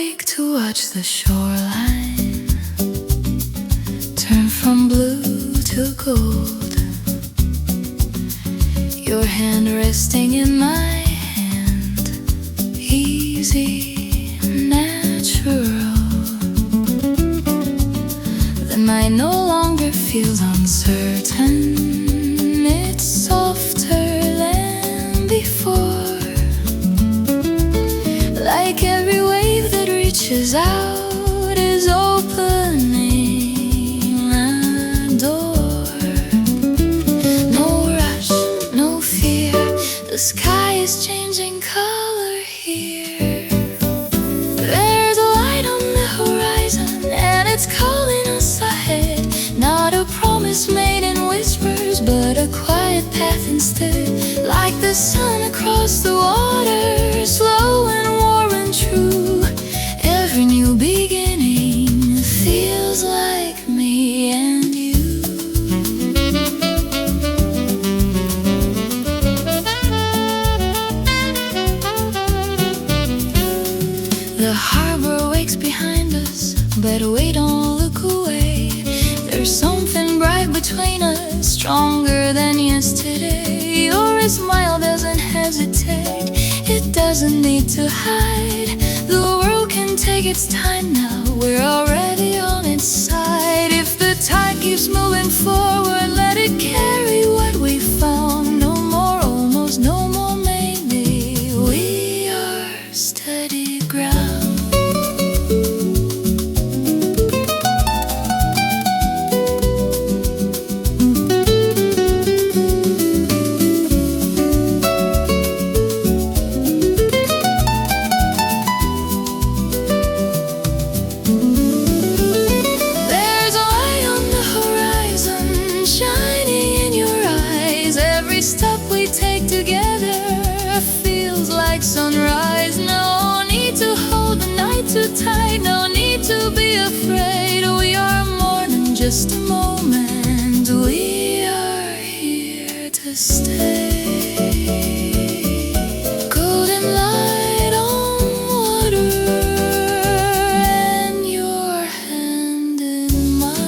awake to watch the shoreline turn from blue to gold. Your hand resting in my hand, easy, natural. The night no longer feels uncertain. It's softer than before, like every wave that reaches out is opening a door. No rush, no fear, the sky is changing color here. There's a light on the horizon and it's calling us ahead. Not a promise made in whispers, but a quiet path instead. Like the sun across the water, slow and warm and true. Every new beginning feels like me and you. The harbor wakes behind us, but we don't look away. There's something bright between us, stronger than yesterday. Your smile doesn't hesitate, it doesn't need to hide. The world can take its time now, we're already on its side. If the tide keeps moving forward, let it carry what we found. No more almost, no more maybe, we are steady ground. Step we take together feels like sunrise. No need to hold the night too tight, no need to be afraid. We are more than just a moment, we are here to stay. Golden light on water and your hand in mine.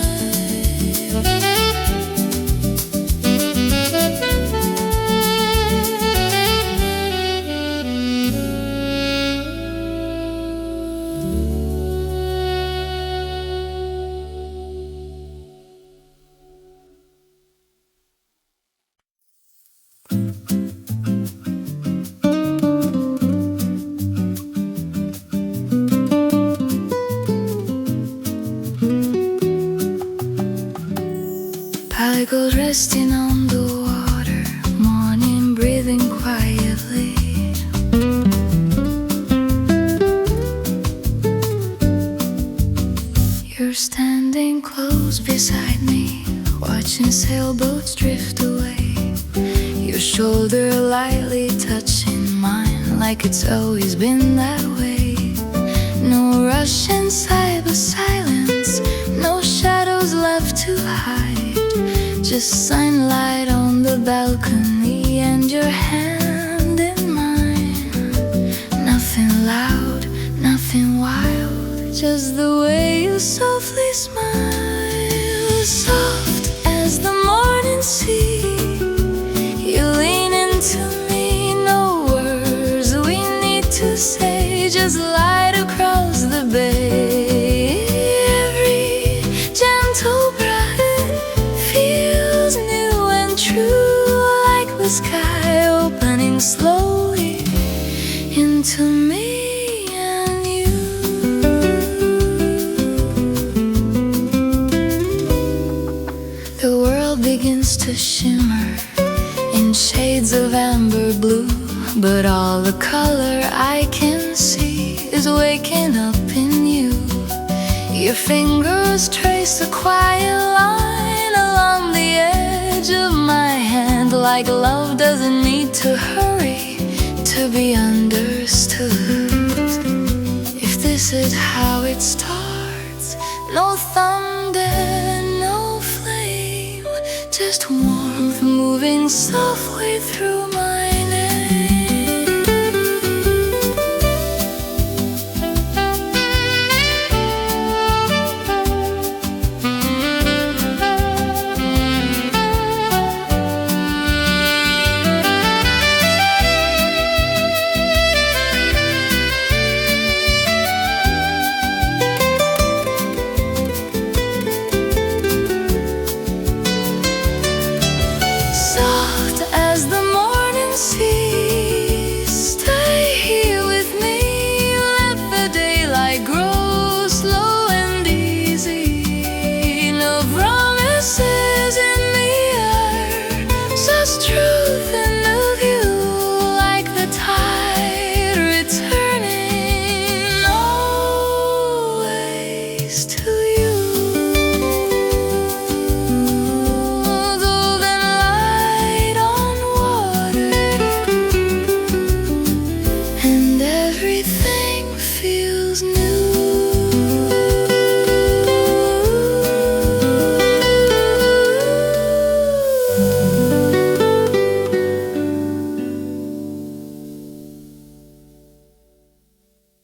Gold resting on the water, morning breathing quietly. You're standing close beside me, watching sailboats drift away. Your shoulder lightly touching mine, like it's always been that way. No rush inside but silence, no shadows left to hide. Just sunlight on the balcony and your hand in mine. Nothing loud, nothing wild, just the way you softly smile. Soft as the morning sea, you lean into me. No words we need to say, just light across the bay. Every gentle breath feels new and true, like the sky opening slowly into me and you. The world begins to shimmer in shades of amber blue, but all the color I can see is waking up in you. Your fingers trace a quiet line along the edge of my hand, like love doesn't need to hurry to be understood. If this is how it starts, no thunder, no flame, just warmth moving softly through my name. new.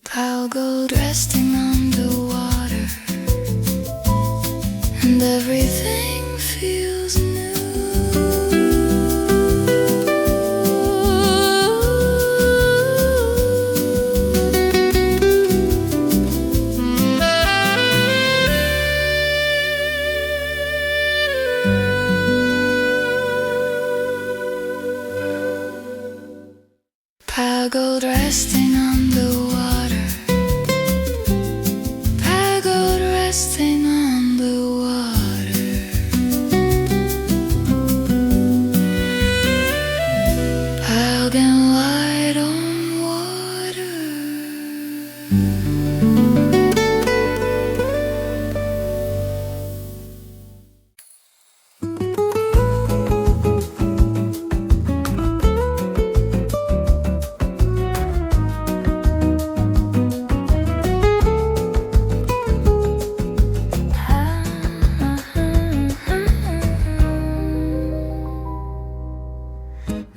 Pale gold resting on the water, and everything feels new. Pale gold resting on the water, pale gold resting on the water. Pale and white on water.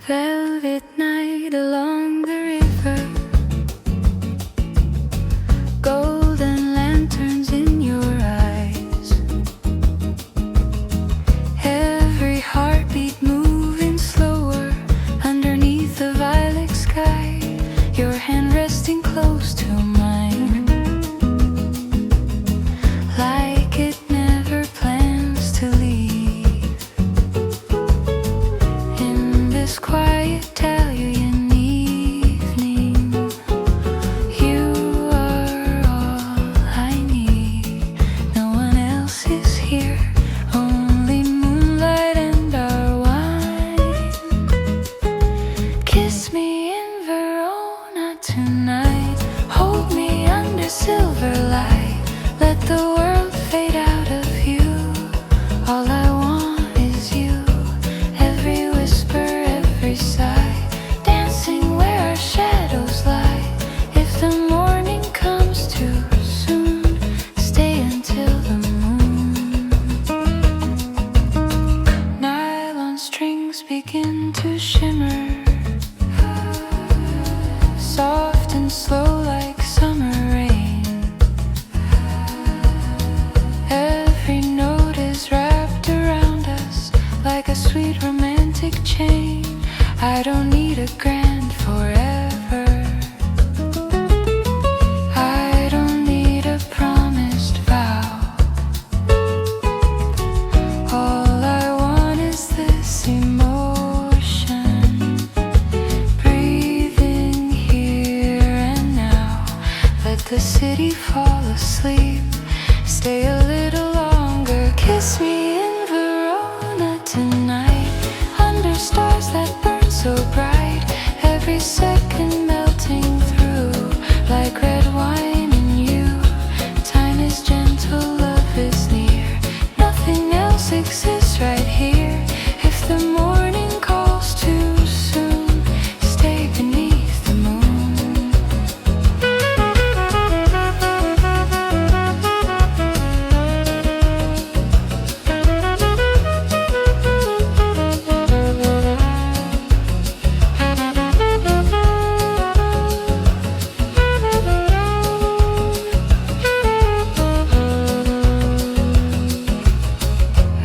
Velvet night along the river, golden lanterns in your eyes, every heartbeat moving slower underneath the violet sky, your hand resting close to mine, like it never plans to leave. This quiet Italian evening, you are all I need. No one else is here, only moonlight and our wine. Kiss me in Verona tonight, hold me under silver light. Let the world fade out of view. All I want is you, every whisper, every sigh, dancing where our shadows lie. If the morning comes too soon, stay until the moon. Nylon strings begin to shimmer, soft and slow like summer rain. Every note is wrapped around us like a sweet romantic chain. I don't need a grand forever, I don't need a promised vow. All I want is this emotion, breathing here and now. Let the city fall asleep, stay a little longer. Kiss me in Verona tonight, under stars that burn so bright, every second melting through like red wine in you. Time is gentle, love is near, nothing else exists right here. If the morning calls too soon, stay beneath the moon.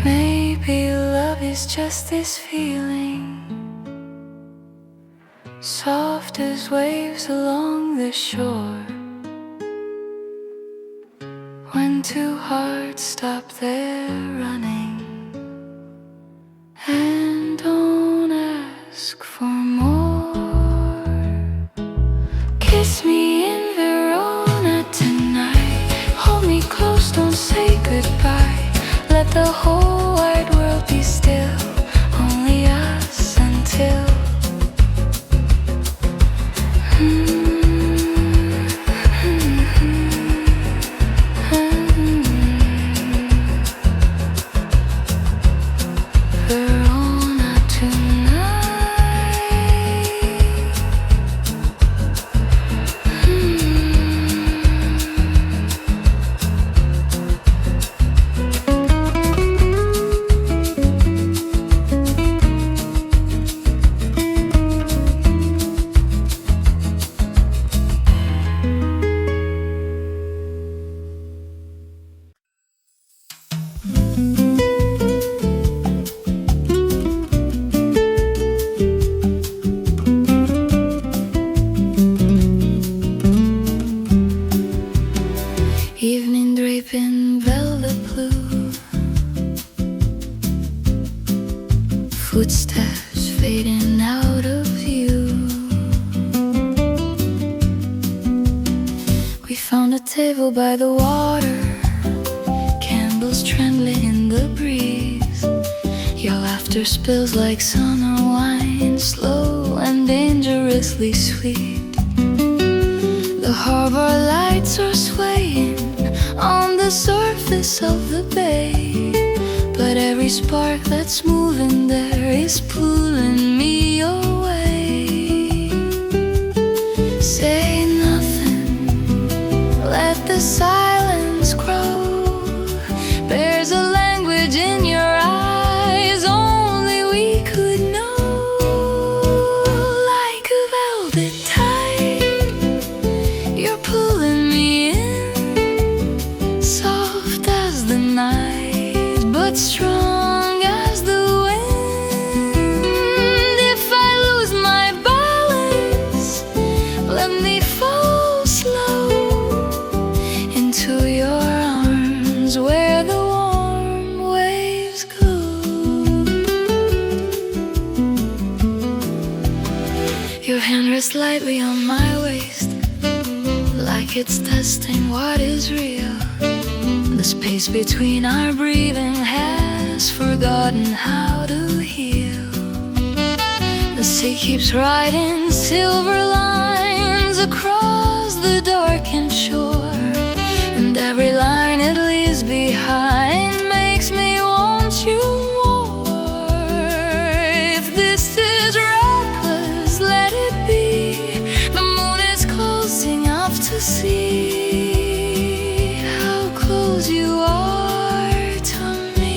Maybe love is just this feeling, soft as waves along the shore, when two hearts stop their running and don't ask for more. Kiss me in Verona tonight, hold me close, don't say goodbye. Let the whole wide world be still, only us until Verona tonight. Evening draped in velvet blue, footsteps fading out of view. We found a table by the water, candles trembling in the breeze. Your laughter spills like summer wine, slow and dangerously sweet. The harbor lights are swaying on the surface of the bay, but every spark that's moving there is pulling me away. Say nothing, let the silence grow. There's a language in your eyes only we could know. Like a velvet tide, you're pulling me in, soft as the night, but strong as the wind. If I lose my balance, let me fall slow into your arms where the warm waves go. Your hand rests lightly on my waist, like it's testing what is real. The space between our breathing has forgotten how to heal. The sea keeps writing silver lines across the darkened shore, and every line it leaves behind makes me want you more. If this is reckless, let it be. The moon is closing up to see how close you are to me.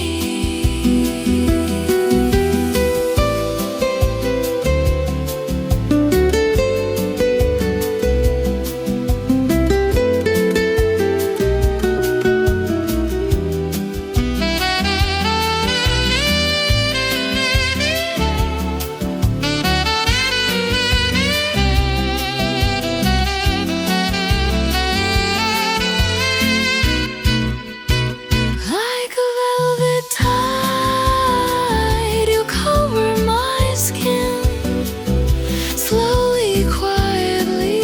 Like a velvet tide, you cover my skin, slowly, quietly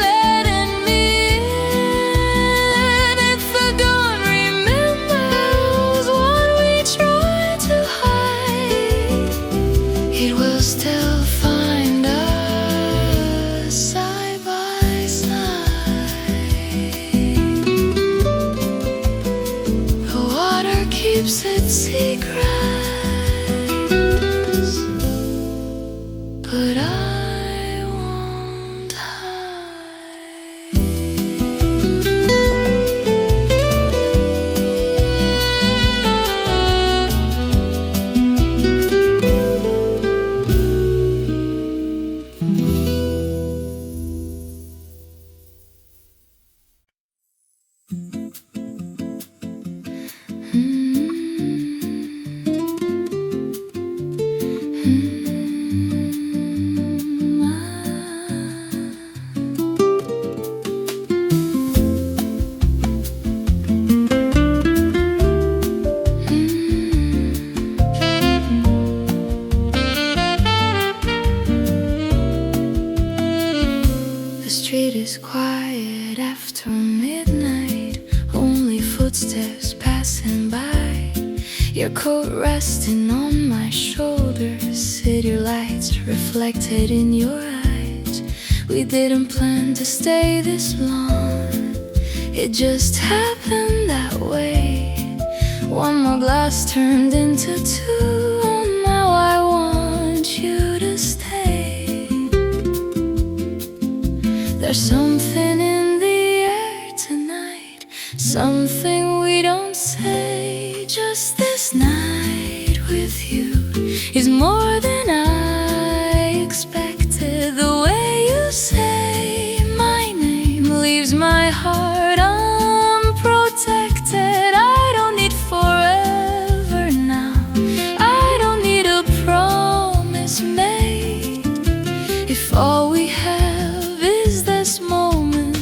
letting me in. If the dawn remembers what we tried to hide, it will still find us side by side. The water keeps its secrets, but I won't hide. The street is quiet after midnight, only footsteps passing by. Your coat resting on my shoulders, city lights reflected in your eyes. We didn't plan to stay this long, it just happened that way. One more glass turned into two, and now I want you to stay. There's something in the air tonight, something we don't say. Just this night with you is more than I expected. The way you say my name leaves my heart unprotected. I don't need forever now, I don't need a promise made. If all we have is this moment,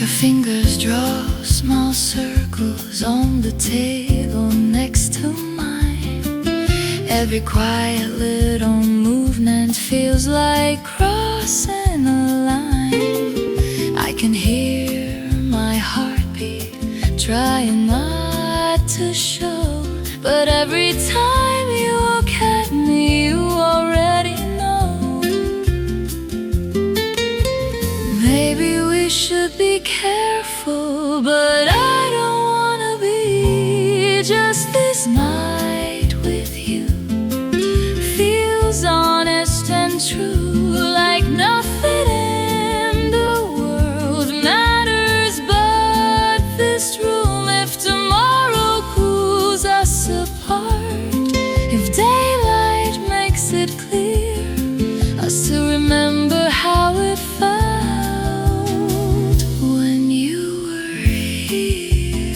Your fingers draw small circles on the table next to mine. Every quiet little movement feels like crossing a line. I can hear my heartbeat, trying not to show, but every time you look at me, you already know. Maybe we should be careful, but I don't wanna be. Just this night with you feels honest and true, like nothing in the world matters but this room. If tomorrow pulls us apart, if daylight makes it clear, I still remember how it felt when you were here.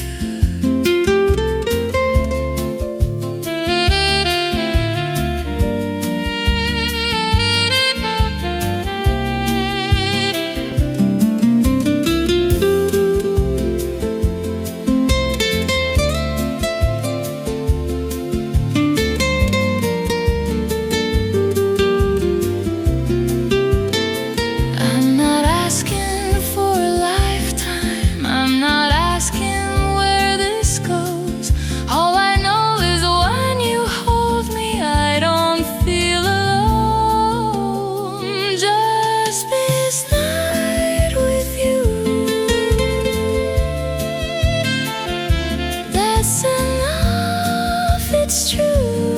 I'm not asking for a lifetime, I'm not asking where this goes. All I know is when you hold me, I don't feel alone. Just this night with you, that's enough, it's true.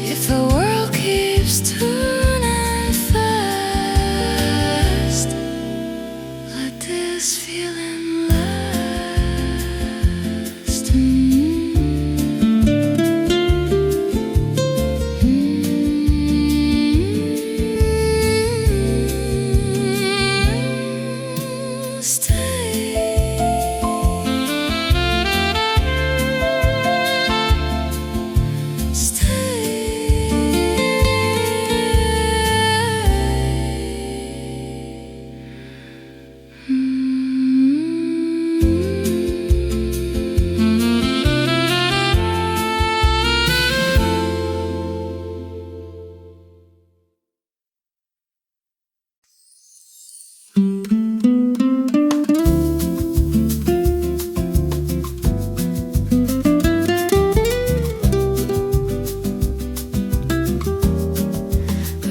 If the world keeps turning fast, let this feeling last.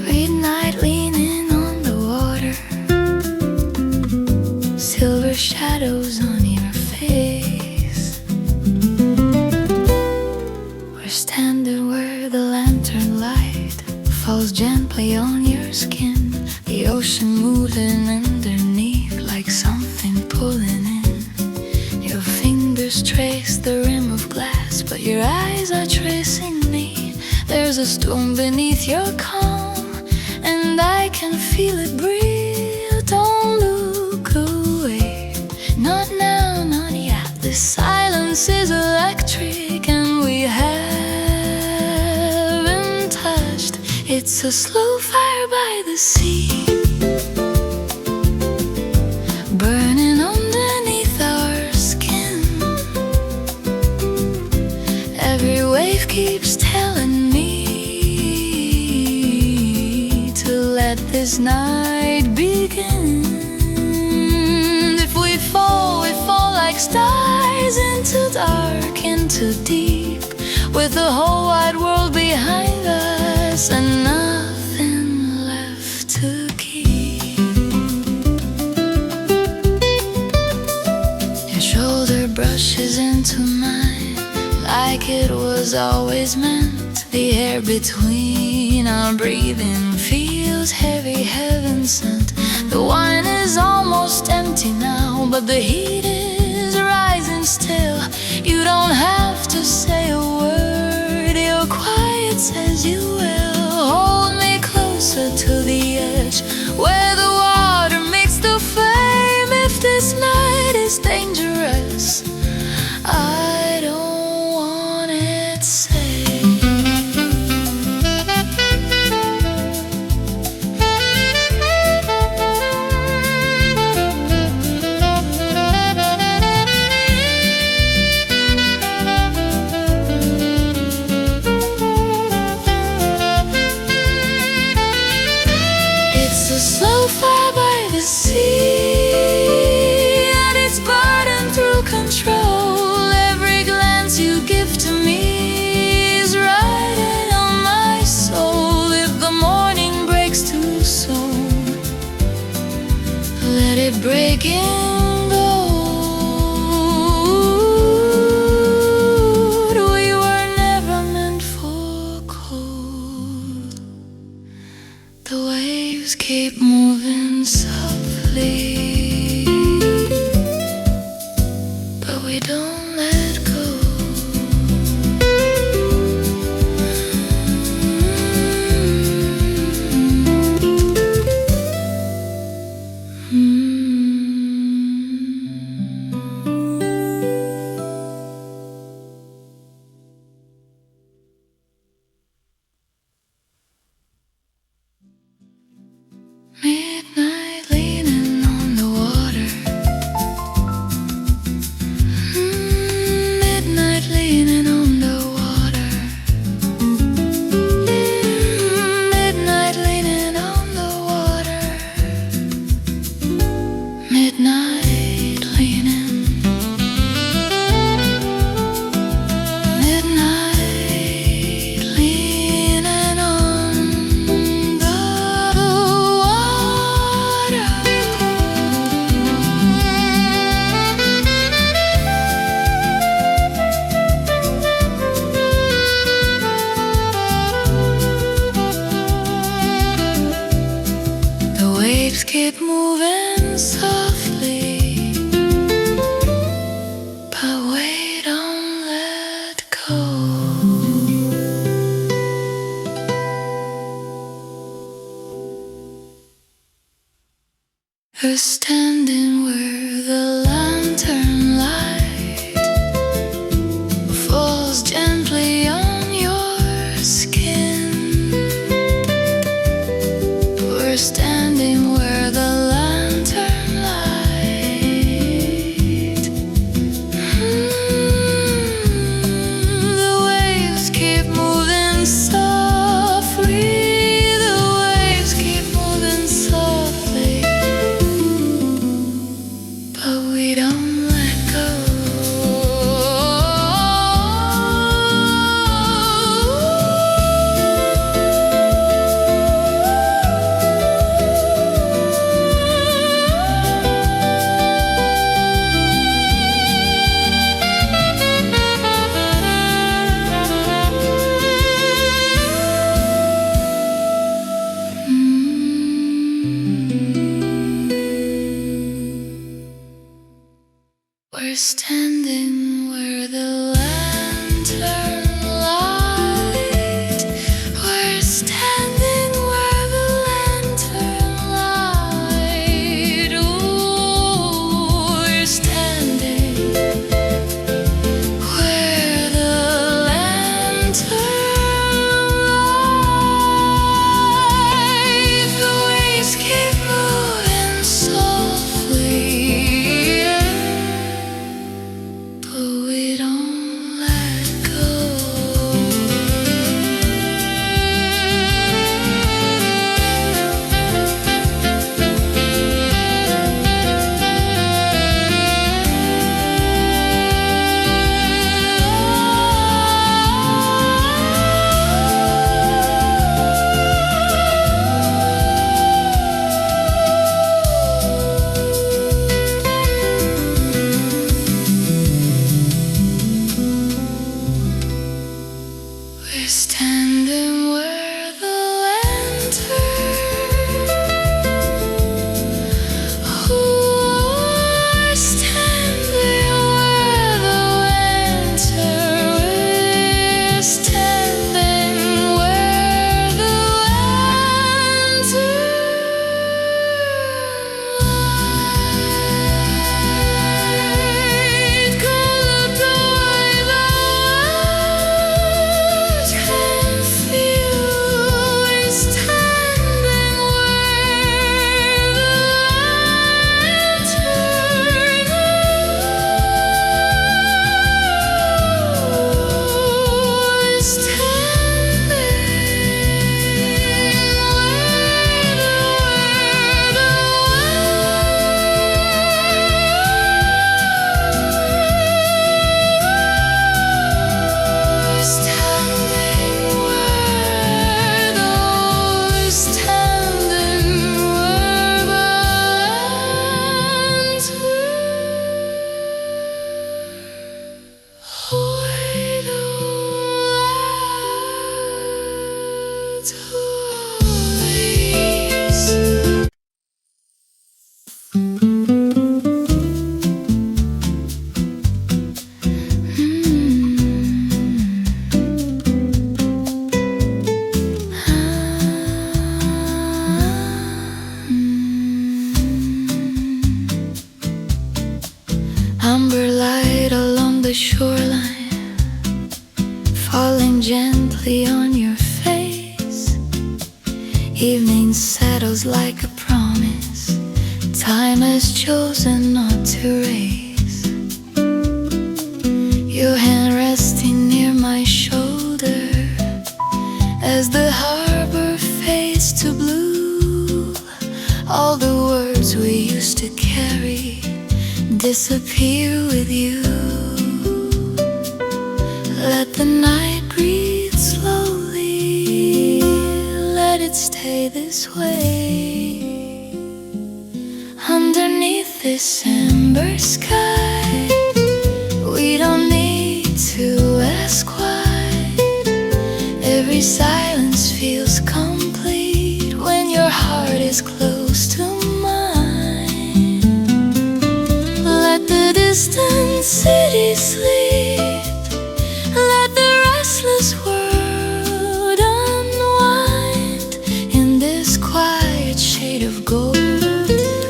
Midnight leaning on the water, silver shadows on your face. We're standing where the lantern light falls gently on your skin. The ocean moving underneath like something pulling in. Your fingers trace the rim of glass, but your eyes are tracing me. There's a storm beneath your calm, and I can feel it breathe. Don't look away, not now, not yet. This silence is electric, and we haven't touched. It's a slow fire by the sea, burning underneath our skin. Every wave keeps telling me to let this night begin. If we fall like stars into dark, into deep, with the whole wide world behind us and nothing left to keep. Your shoulder brushes into mine like it was always meant. The air between our breathing feels heavy, heaven sent. The wine is almost empty now, but the heat is rising still. You don't have to say a word, your quiet says you will. Hold me closer to the edge, where the water makes the flame. If this night is dangerous, I don't want it safe. started breaking gold. We were never meant for cold. The waves keep moving softly, but we don't let go. Midnight leaning on the water. Midnight leaning on the water. Midnight leaning on the water. Midnight leaning. Midnight leaning on the water. The waves keep moving softly, but we don't let go. We're standing where the lantern light falls gently on your skin. We're standing where the lantern light. The waves keep moving softly. The waves keep moving softly, but we don't let go. We're standing where the lantern light. We're standing where the lantern light. Ooh, we're standing where the lantern light. The waves keep moving softly, but Amber light along the shoreline, falling gently on your face. Evening settles like a promise time has chosen not to raise. Your hand resting near my shoulder as the harbor fades to blue. All the words we used to carry disappear with you. Let the night breathe slowly, let it stay this way. Underneath this amber sky, we don't need to ask why. Every silence feels complete when your heart is close to mine. Let the distant city sleep, let the restless world unwind. In this quiet shade of gold,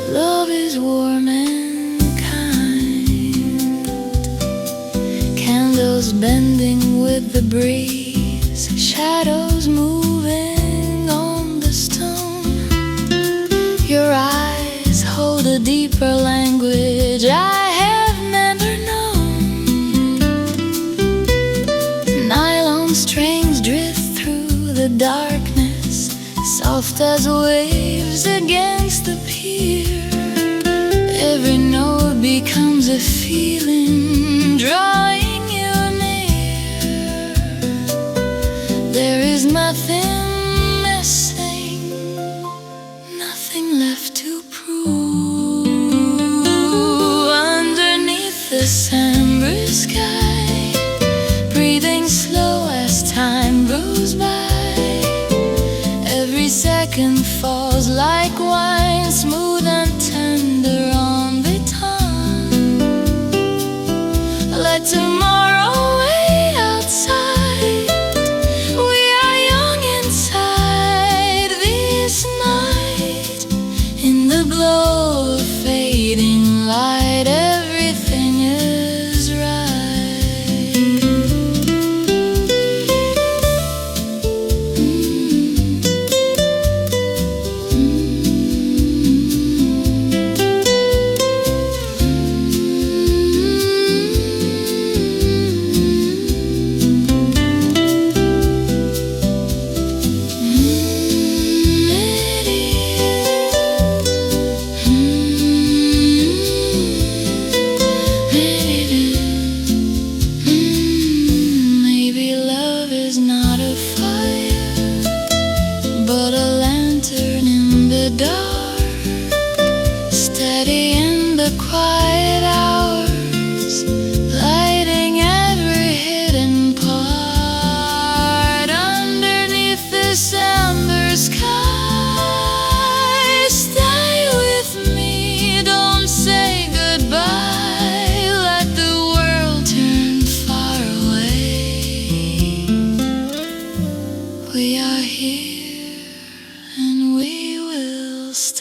love is warm and kind. Candles bending with the breeze, shadows moving on the stone. Your eyes hold a deeper language I have never known. Nylon strings drift through the darkness, soft as waves against the pier. Every note becomes a feeling, drawing you near. There is nothing missing, nothing left to prove. Underneath this amber sky, breathing slow as time goes by. Every second falls like wine, smooth and tender on the tongue. Let tomorrow wait outside, we are young inside this night. In the glow of fading light, everything is right. Maybe love is not a fire, but a lantern in the dark, steady in the quiet hours, lighting every hidden part. Underneath this amber sky, stay with me, don't say goodbye. Let the world turn far away. We are here and we will stay.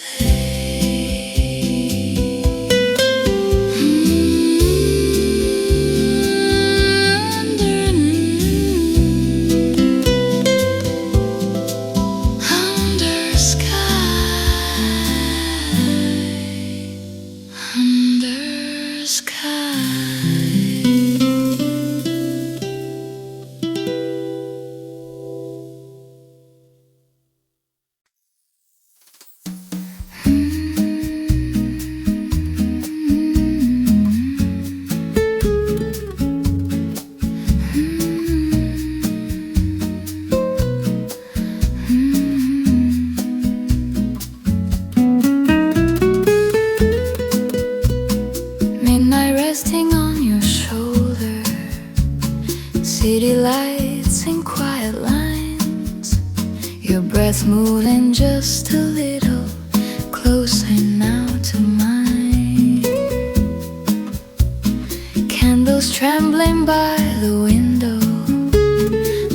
down by the window,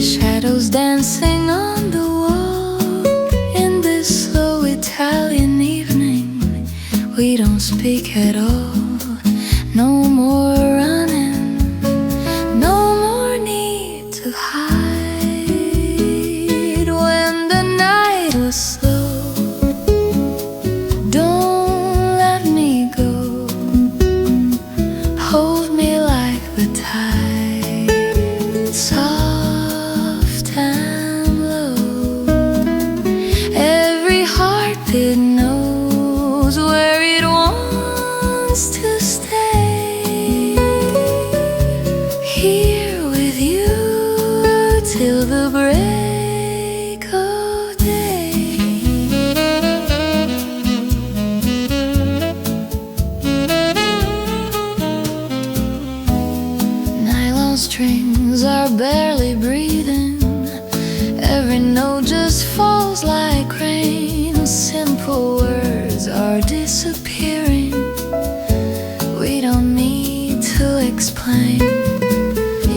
shadows dancing on the wall. In this slow Italian evening, we don't speak at all. No more running, no more need to hide. When the night was slow, don't let me go. Hold me like the tide, soft and low. Every heartbeat knows where it wants to stay. Here with you till the break of day. Nylon strings are barely breathing. Every note just falls like rain. Simple words are disappearing. We don't need to explain.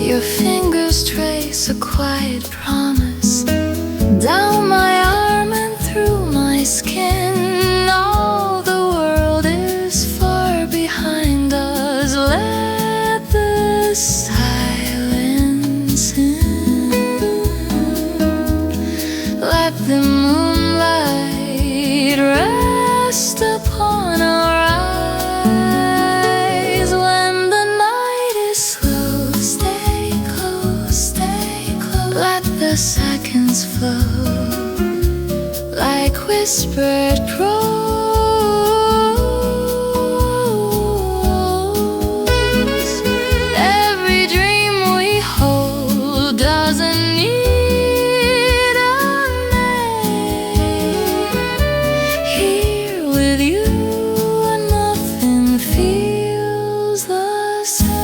Your fingers trace a quiet promise down my arm and through my skin. All the world is far behind us. Let the silence in. Let the moonlight rest upon our eyes. When the night is slow, stay close, stay close. Let the seconds flow like whispered crows. Every dream we hold doesn't need a name. Here with you, nothing feels the same.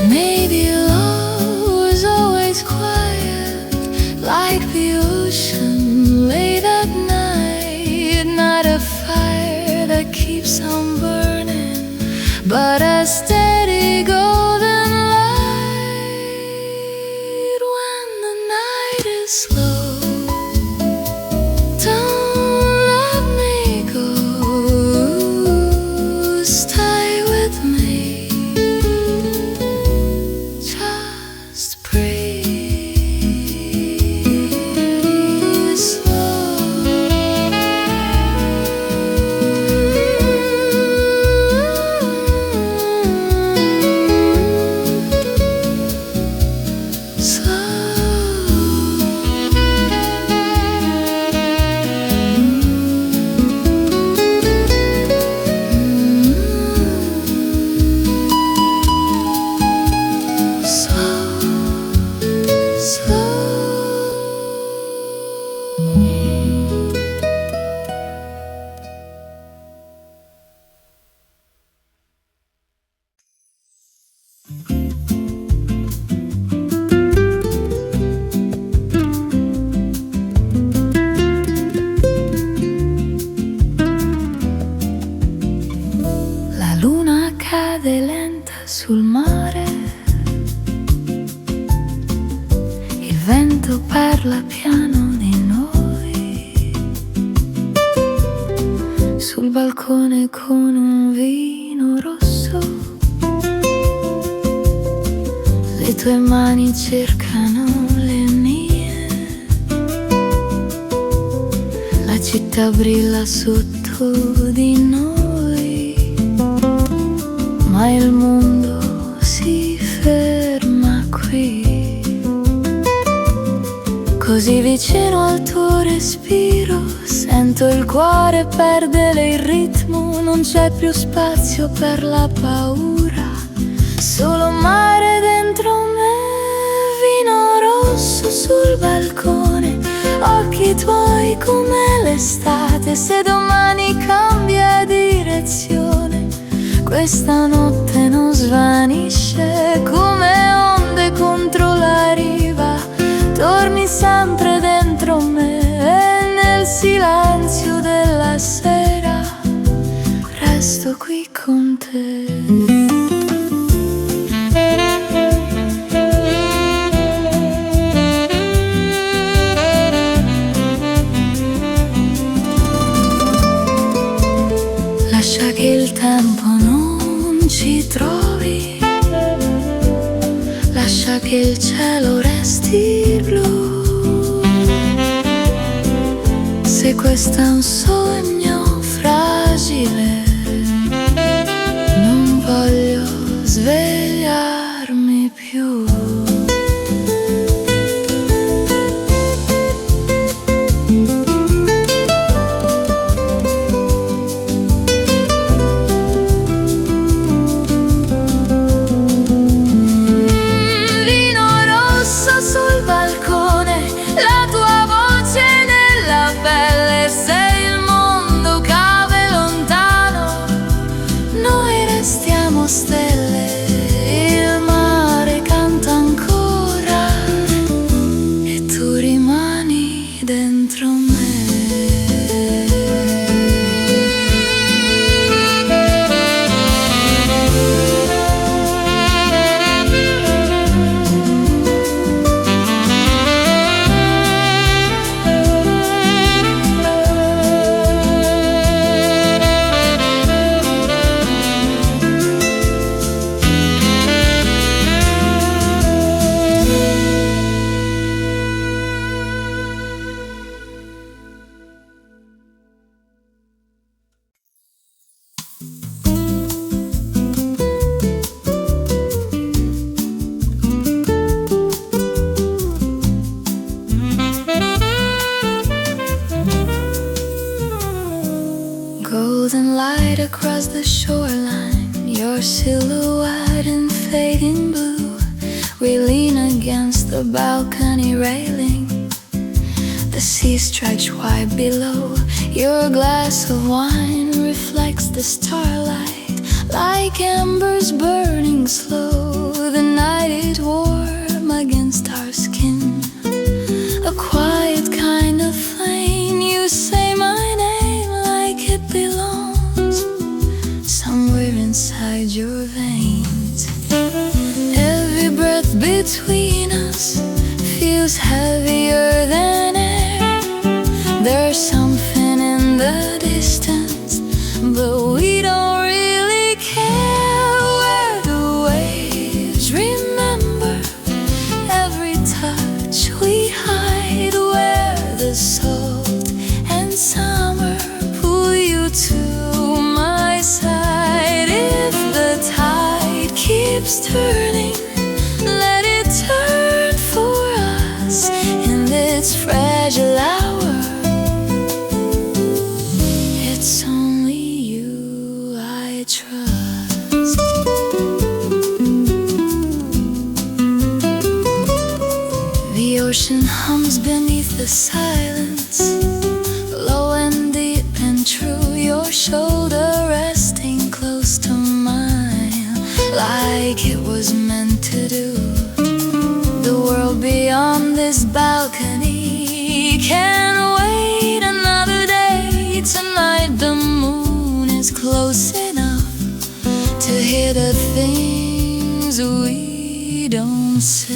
Maybe love was always quiet, like the ocean late at night. Not a fire that keeps on burning, but a steady golden light. When the night is slow, don't let me go. Stay with me. Just breathe slow. La luna cade lenta sul mare. Il vento parla piano di noi. Sul balcone con un vino rosso, le tue mani cercano le mie. La città brilla sotto di noi, ma il mondo si ferma qui. Così vicino al tuo respiro, sento il cuore perdere il ritmo. Non c'è più spazio per la paura, Solo mare dentro me, vino rosso sul balcone, occhi tuoi come l'estate. Se domani cambia direzione, questa notte non svanisce. Come onde contro la riva, torni sempre dentro me. E nel silenzio della sera resto qui con te. Lascia che il tempo non ci trovi, lascia che il cielo resti blu. Se questo è un sogno fragile, non voglio svegliarmi più. Stelle, il mare canta ancora e tu rimani dentro me. Golden light across the shoreline, your silhouette in fading blue. We lean against the balcony railing, the sea stretched wide below. Your glass of wine reflects the starlight like embers burning slow. The night is warm against our skin, a quiet kind of flame. You say my name like it belongs somewhere inside your veins. Every breath between us feels heavier than air. There's something in the distance, but we don't really care. Where the waves remember every touch we hide, where the salt and summer pull you to my side. If the tide keeps turning, let it turn for us in this fragile hour. It's only you I trust. The ocean hums beneath the silence, low and deep and true. Your shoulder resting close to mine, like it was meant to do. The world beyond this balcony can't wait another day. Tonight the moon is close enough to hear the things we don't say.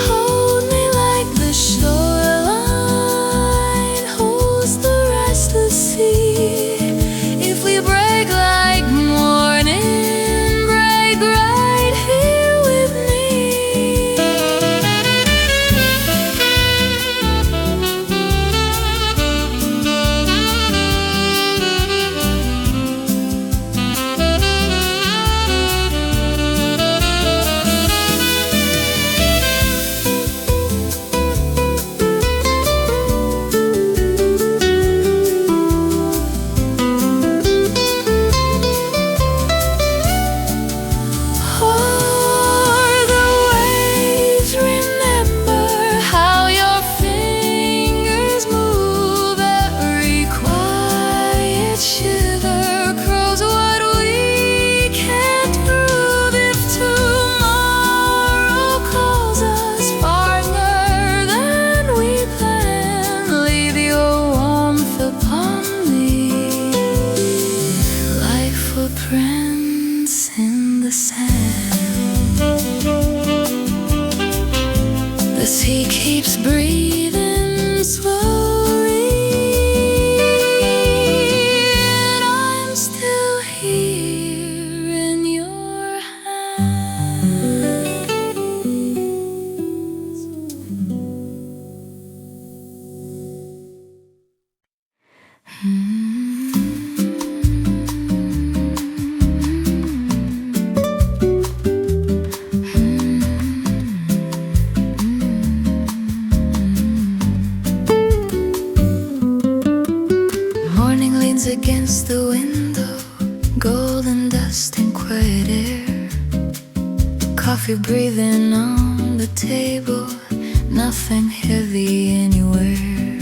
Hold me like the shoreline holds the restless sea. If we break like morning, break right here with me. hands against the window, golden dust and quiet air, coffee breathing on the table, nothing heavy anywhere.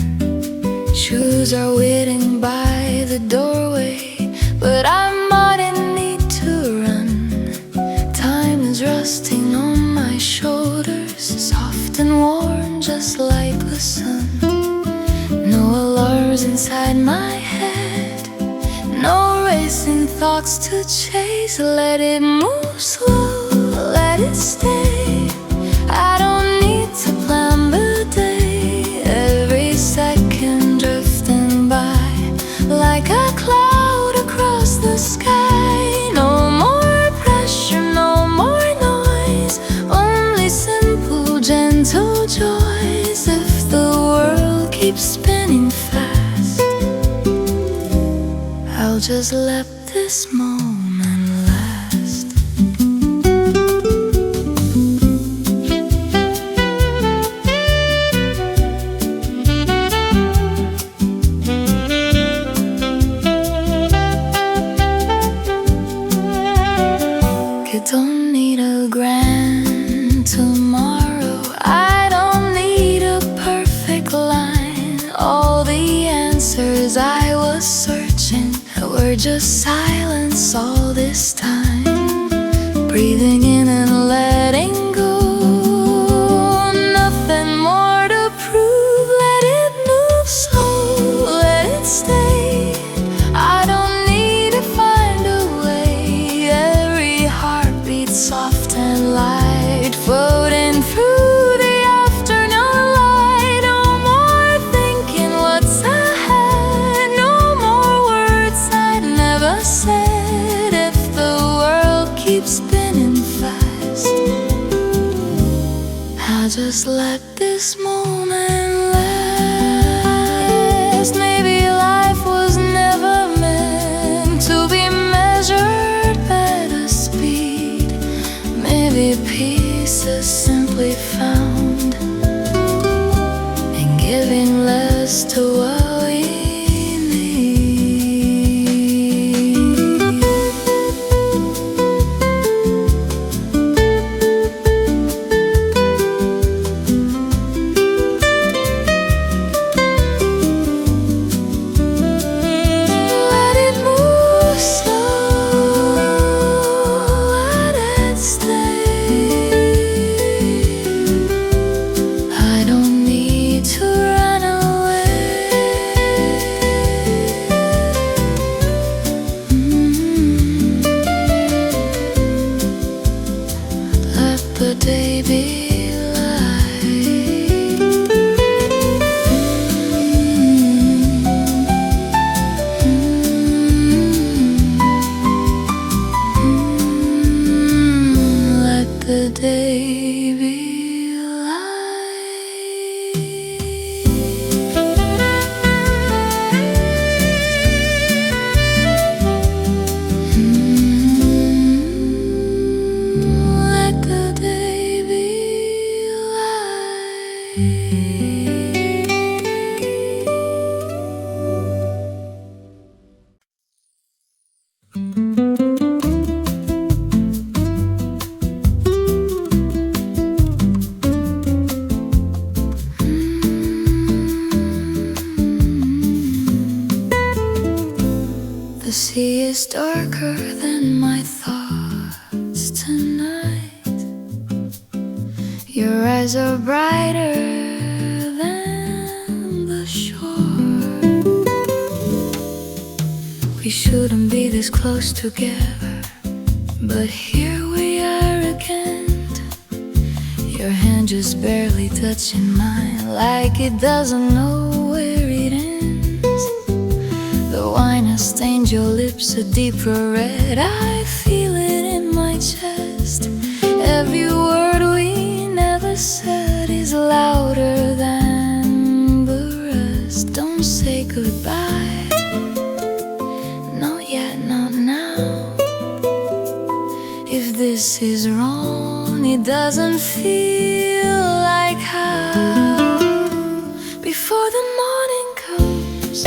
Shoes are waiting by the doorway, but I mightn't need to run. Time is resting on my shoulders, soft and warm just like the sun. No alarms inside my head, no racing thoughts to chase. Let it move slow, let it stay. I don't need to plan the day, every second drifting by like a cloud across the sky. No more pressure, no more noise, only simple, gentle joys. If the world keeps spinning fast, I'll just let this moment last. I don't need a grand tomorrow, I don't need a perfect line. All the answers I was searching were just silence all this time. Breathing in and letting go, nothing more to prove. Let it move slow, let it stay. I don't need to find a way, every heartbeat soft and light, floating through the afternoon light. No more thinking what's ahead, no more words I'd never said. If the world keeps spinning fast, I'll just let this moment last. Maybe life was never meant to be measured by the speed. Maybe peace is simply found in giving less to what we the day be let the day be The sea is darker than my thoughts tonight. Your eyes are brighter than the shore. We shouldn't be this close together, but here we are again. Your hand just barely touching mine, like it doesn't know where it ends. The wine has stained your lips a deeper red, I feel it in my chest. Every word we never said is louder than the rest. Don't say goodbye, not yet, not now. If this is wrong, it doesn't feel like how. Before the morning comes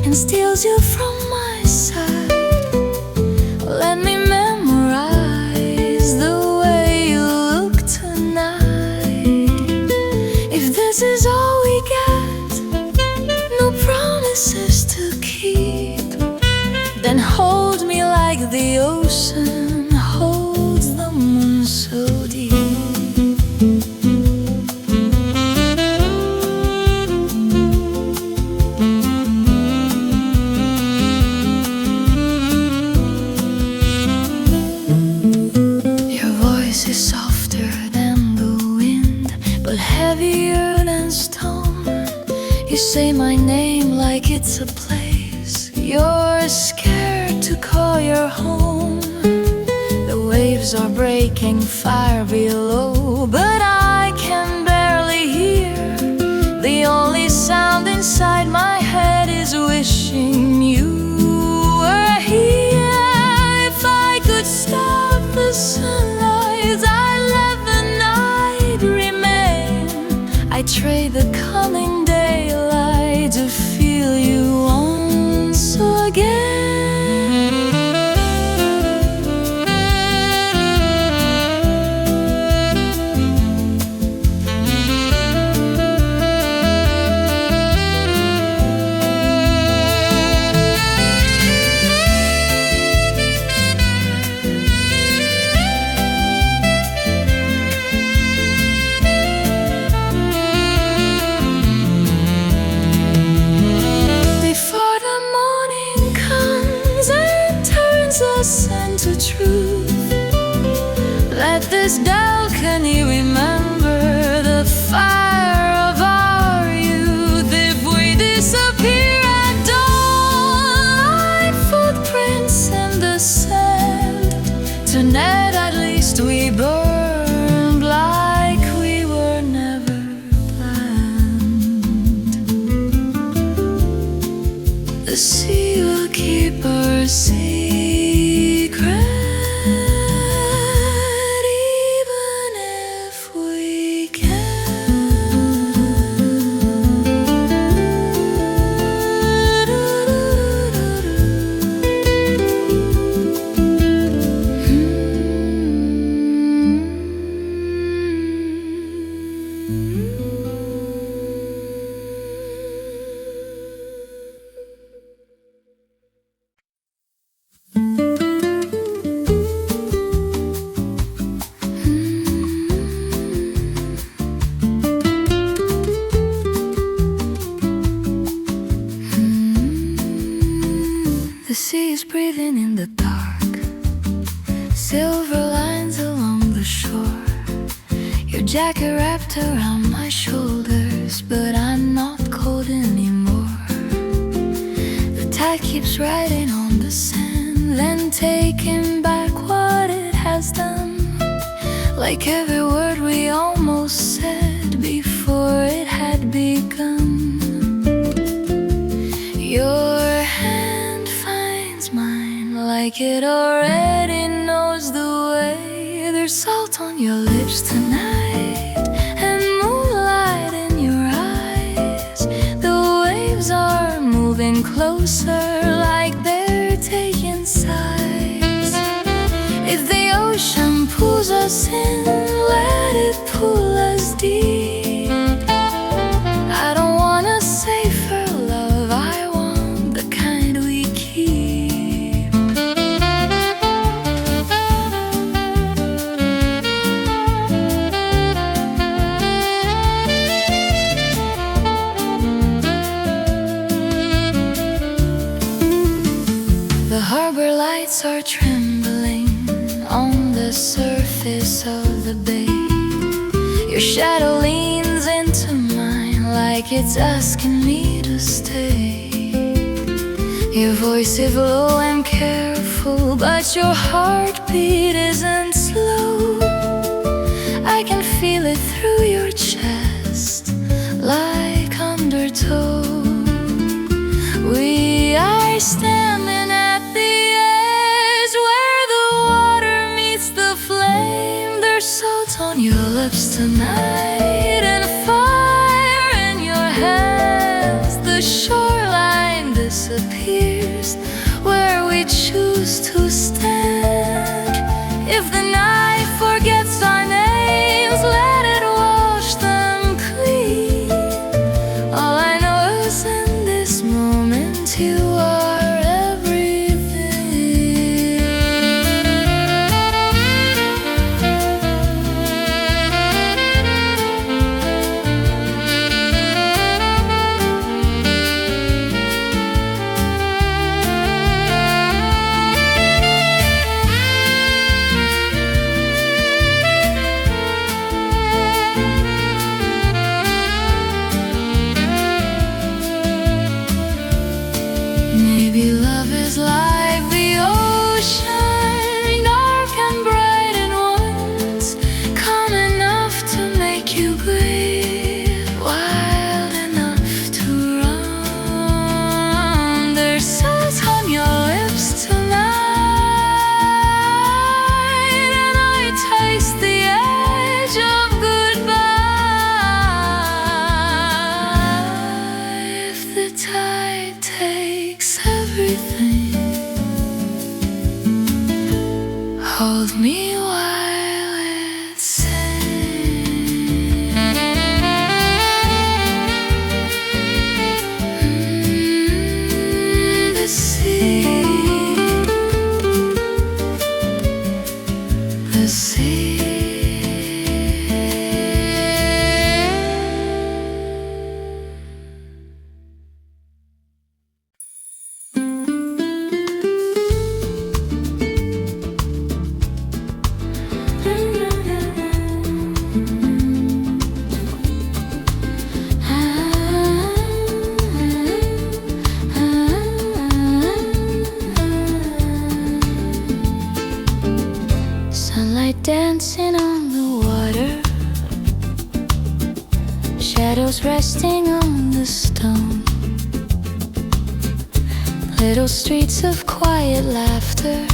and steals you from my side. Let me memorize the way you look tonight. If this is all we get, no promises to keep, then hold me like the ocean holds the moon so deep. Is softer than the wind, but heavier than stone. You say my name like it's a place you're scared to call your home. The waves are breaking far below, but I can barely hear. The only sound inside my head is wishing you were here. If I could stop the sunlight, I let the night remain. I trade the coming daylight to feel you once again. To truth, let this balcony remember the fire of our youth. If we disappear at dawn like footprints in the sand, tonight at least we burned like we were never planned. The sea will keep our secret, even if we The sea is breathing in the dark, silver lines along the shore. Your jacket wrapped around my shoulders, but I'm not cold anymore. The tide keeps riding on the sand, then taking back what it has done. Like every word we almost said before it had begun. Your hand finds mine like it already knows the way. There's salt on your lips tonight and moonlight in your eyes. The waves are moving closer like they're taking sides. If the ocean pulls us in, let it pull us deep. I don't want a safer love, I want the kind we keep. The harbor lights are trembling on the surface of the bay. Your shadow leans into mine like it's asking me to stay. Your voice is low and careful, but your heartbeat isn't slow. I can feel it through your chest like undertow. We are standing at the edge where the water meets the flame. There's salt on your lips tonight and fire in your hands. The shoreline disappears. shadows resting on the stone. Little streets of quiet laughter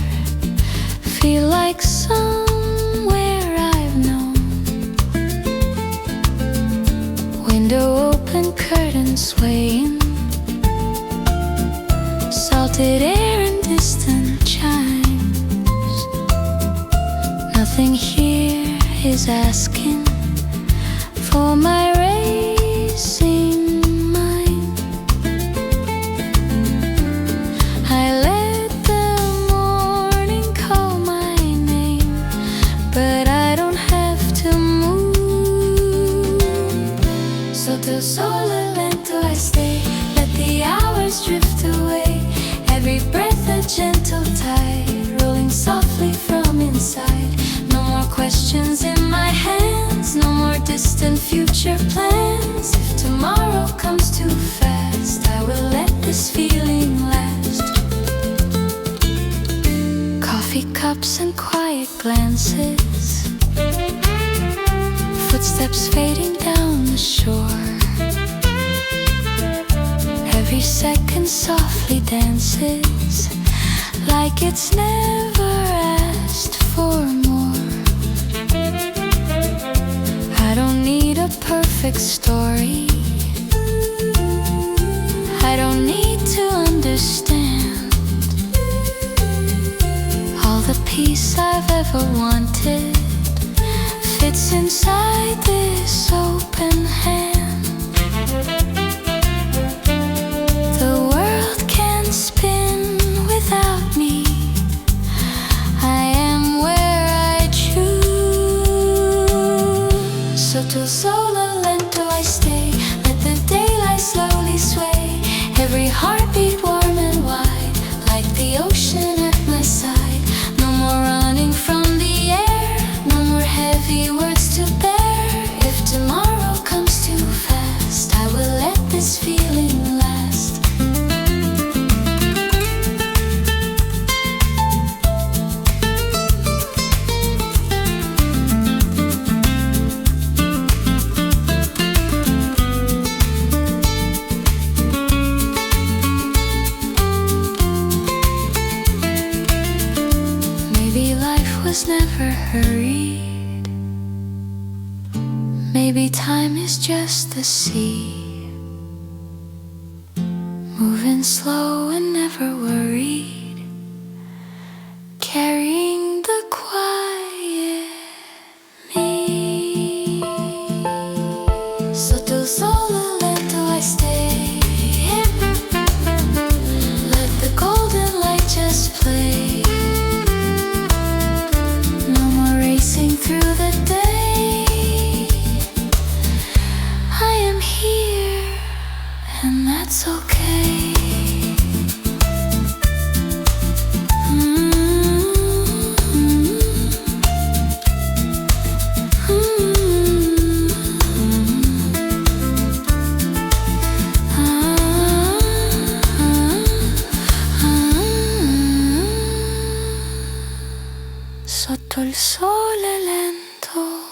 feel like somewhere I've known. Window open, curtains swaying, salted air and distant chimes. Nothing here is asking for my racing mind. I let the morning call my name, but I don't have to move. Sotto il sole lento I stay, let the hours drift away. Every breath a gentle tide, rolling softly from inside. No more questions in my hands, no more distant future plans. If tomorrow comes too fast, I will let this feeling last. Coffee cups and quiet glances, footsteps fading down the shore. Every second softly dances, like it's never asked for more. I don't need a perfect story, I don't need to understand. All the peace I've ever wanted fits inside this open hand. The world can spin without me, I am where I choose. Sotto il sole lento I stay, let the daylight slowly sway. Every heartbeat warm and wide, like the ocean at my side. No more running from the air, no more heavy words to bear. If tomorrow comes too fast, I will let this feeling last. Maybe life was never hurried, maybe time is just the sea, moving slow and never worried, carrying the quiet me. Sotto il sole lento I stay, let the golden light just play. No more racing through the day, I am here and that's okay. Sotto il sole lento